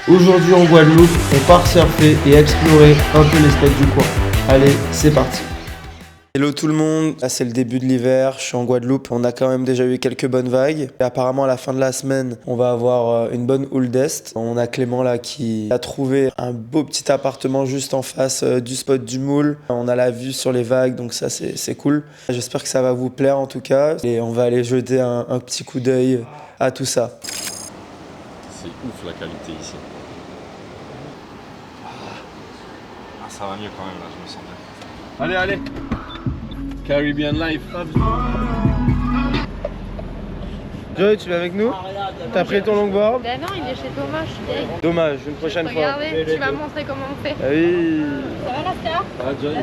Aujourd'hui en Guadeloupe, on part surfer et explorer un peu les spots du coin. Allez, c'est parti. Hello tout le monde, là c'est le début de l'hiver, je suis en Guadeloupe, on a quand même déjà eu quelques bonnes vagues. Et apparemment à la fin de la semaine, on va avoir une bonne houle d'est. On a Clément là qui a trouvé un beau petit appartement juste en face du spot du Moule. On a la vue sur les vagues, donc ça c'est cool. J'espère que ça va vous plaire en tout cas. Et on va aller jeter un petit coup d'œil à tout ça. C'est ouf la qualité ici. Ah, ça va mieux quand même là, je me sens bien. Allez, allez! Caribbean Life. Joey, tu vas avec nous? T'as pris ton longboard? Ben non, il est chez Thomas, je suis deg. Dommage, une prochaine fois. Regardez, tu vas me montrer comment on fait. Ah oui. Ça va, Rasta? Ah, John.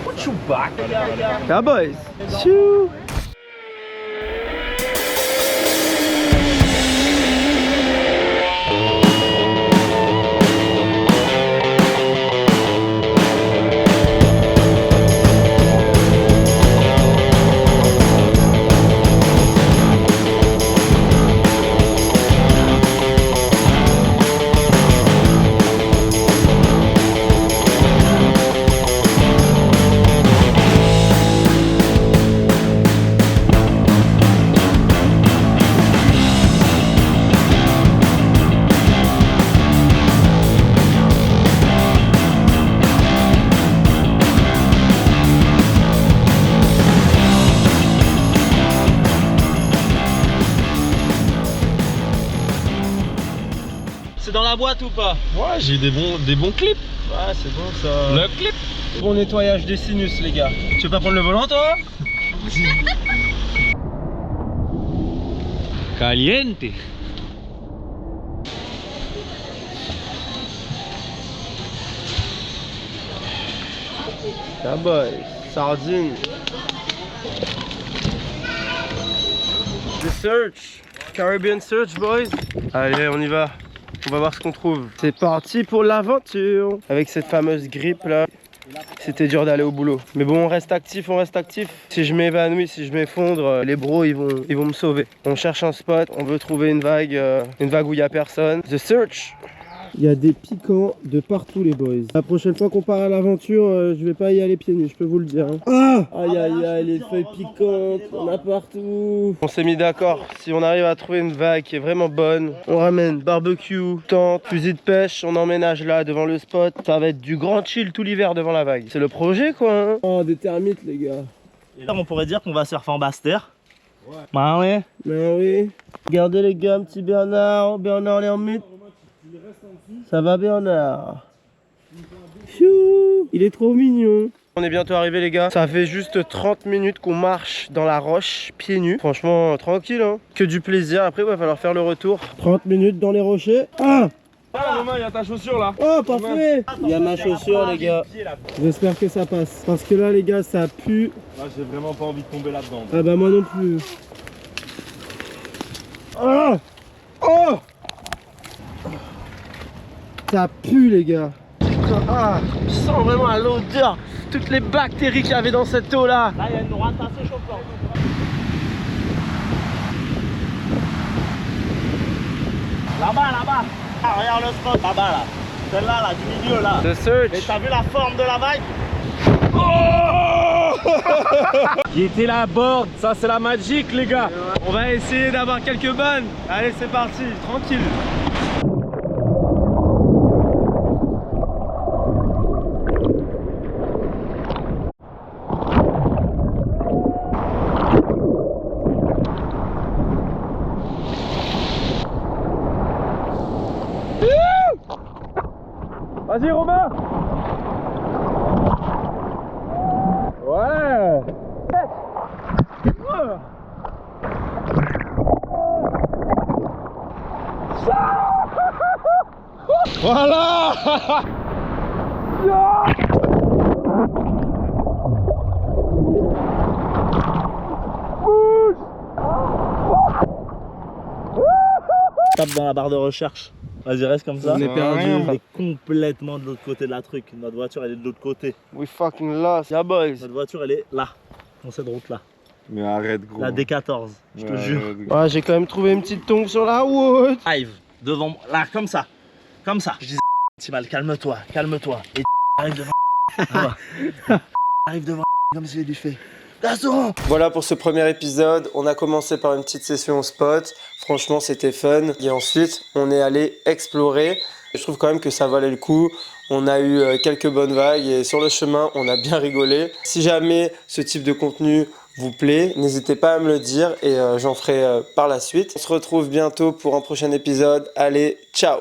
What you back? Cowboys. Chou. C'est dans la boîte ou pas? Ouais, j'ai eu des bons clips. Ouais, c'est bon ça. Le clip. Bon nettoyage des sinus, les gars. Tu veux pas prendre le volant, toi? Caliente. Cowboys. Sardine. The search. Caribbean search, boys. Allez, on y va. On va voir ce qu'on trouve. C'est parti pour l'aventure. Avec cette fameuse grippe là, c'était dur d'aller au boulot. Mais bon, on reste actif, on reste actif. Si je m'évanouis, si je m'effondre, les bros ils vont me sauver. On cherche un spot, on veut trouver une vague où il n'y a personne. The search. Il y a des piquants de partout les boys. La prochaine fois qu'on part à l'aventure, je vais pas y aller pieds nus, je peux vous le dire. Hein. Ah, aïe aïe aïe, les feuilles piquantes, on a partout. On s'est mis d'accord, si on arrive à trouver une vague qui est vraiment bonne, on ramène barbecue, tente, fusil de pêche, on emménage là devant le spot. Ça va être du grand chill tout l'hiver devant la vague. C'est le projet quoi. Hein. Oh, des termites les gars. Et là, on pourrait dire qu'on va surfer en basse terre. Ouais. Bah ouais. Ben oui. Regardez les gars, petit Bernard, Bernard l'ermite. Ça va Bernard? Chou, il est trop mignon. On est bientôt arrivé les gars. Ça fait juste 30 minutes qu'on marche dans la roche, pieds nus. Franchement, tranquille hein. Que du plaisir. Après, il va falloir faire le retour. 30 minutes dans les rochers. Ah! Ah, Romain, il y a ta chaussure là. Oh, parfait! Il y a ma chaussure les gars. J'espère que ça passe. Parce que là les gars, ça pue. Là, j'ai vraiment pas envie de tomber là-dedans. Ah bah moi non plus. Ah! Oh! Ça pue les gars. Ah, je sens vraiment l'odeur, toutes les bactéries qu'il y avait dans cette eau là. Là, il y a une droite assez chauffante. Là-bas, là-bas. Ah, regarde le spot là-bas là. Celle-là, là, du milieu là. The search. Et t'as vu la forme de la vague? Qui était la board, ça c'est la magique les gars. On va essayer d'avoir quelques bonnes. Allez c'est parti, tranquille. Vas-y Romain. Ouais. Voilà. Tape dans la barre de recherche. Vas-y, reste comme ça. On est perdu. On est complètement de l'autre côté de la truc. Notre voiture, elle est de l'autre côté. We fucking lost, yeah boys. Notre voiture, elle est là, dans cette route-là. Mais arrête gros. La D14, je te jure. Ouais, j'ai quand même trouvé une petite tongue sur la route. Hive. devant moi. Là, comme ça. Comme ça. Je dis Timal, calme-toi, calme-toi. Et arrive devant. Voilà. Arrive devant comme si du fait. Garçon! Voilà pour ce premier épisode. On a commencé par une petite session au spot. Franchement, c'était fun. Et ensuite, on est allé explorer. Je trouve quand même que ça valait le coup. On a eu quelques bonnes vagues et sur le chemin, on a bien rigolé. Si jamais ce type de contenu vous plaît, n'hésitez pas à me le dire et j'en ferai par la suite. On se retrouve bientôt pour un prochain épisode. Allez, ciao!